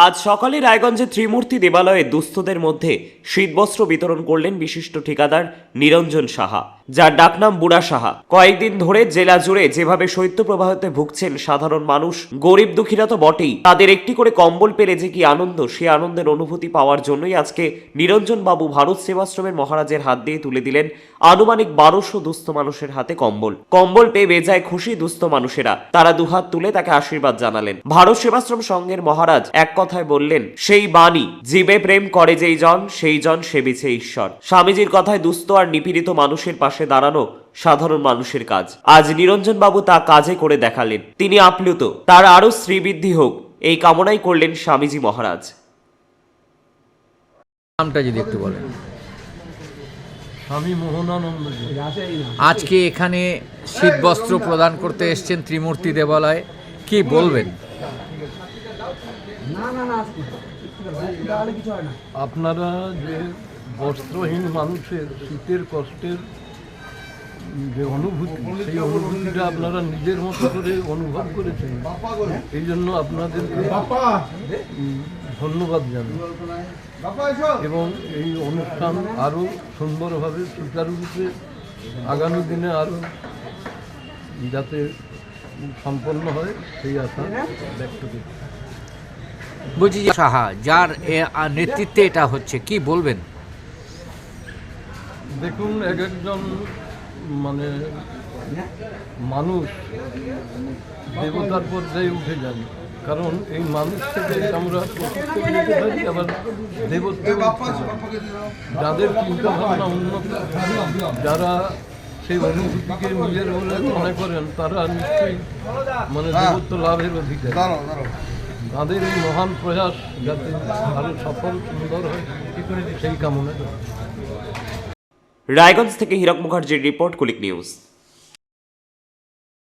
আজ সকালে রায়গঞ্জে ত্রিমূর্তি দেবালয়ে দুস্থদের মধ্যে শীতবস্ত্র বিতরণ করলেন বিশিষ্ট ঠিকাদার নিরঞ্জন সাহা, যার ডাকনাম বুড়া সাহা। কয়েকদিন ধরে জেলা জুড়ে যেভাবে শৈত্যপ্রবাহতে ভুগছেন সাধারণ মানুষ, গরিব দুঃখীরা তো বটেই, তাদের একটি করে কম্বল পেলে যে কি আনন্দ, সেই আনন্দের অনুভূতি পাওয়ার জন্যই আজকে নিরঞ্জন বাবু ভারত সেবাশ্রমের মহারাজের হাত দিয়ে তুলে দিলেন আনুমানিক 1200 দুস্থ মানুষের হাতে কম্বল। কম্বল পেয়ে বেজায় খুশি দুস্থ মানুষেরা। তারা দুহাত তুলে তাকে আশীর্বাদ জানালেন। ভারত সেবাশ্রম সংঘের মহারাজ এক কথায় বললেন, সেই বাণী, জীবে প্রেম করে যেই জন, সেই জন সেবিছে ঈশ্বর। স্বামীজির কথায় দুস্থ আর নিপীড়িত মানুষের পাশে দাঁড়ানো সাধারণ মানুষের কাজ। আজ নিরঞ্জন বাবু তা কাজে করে দেখালেন। তিনি আপ্লুত, তার আরো শ্রীবৃদ্ধি হোক এই কামনাই করলেন স্বামীজি মহারাজ। নামটা যদি একটু বলেন। স্বামী মোহনানন্দ। আজকে এখানে শীতবস্ত্র প্রদান করতে এসেছেন ত্রিমূর্তি দেবালয়ে, কি বলবেন? আপনারা যে বস্ত্রহীন মানুষের শীতের কষ্টের যে অনুভূতি, সেই অনুভূতিটা আপনারা নিজের মতো করে অনুভব করেছেন, এই জন্য আপনাদেরকে ধন্যবাদ জানাই। এবং এই অনুষ্ঠান আরও সুন্দরভাবে সুচারুরূপে আগামী দিনে আরও যাতে সম্পন্ন হয় সেই আশা ব্যক্ত করি। বলছি যে সাহা, যার নেতৃত্বে এটা হচ্ছে, কি বলবেন? দেখুন, এক একজন মানে মানুষ দেবতার পর্যায়ে উঠে যান, কারণ এই মানুষ থেকে আমরা প্রতিষ্ঠা পারি, আবার দেবত্বেও যাদের চিন্তাভাবনা উন্নত, যারা সেই অনুভূতিকে নিজের বলে মনে করেন, তারা নিশ্চয়ই মানে দেবত্ব লাভের অধিকারী। তাদের এই মহান প্রয়াস যাতে আরো সফল সুন্দর হয় সেই কামনা। রায়গঞ্জ থেকে হীরক মুখার্জির রিপোর্ট, কুলিক নিউজ।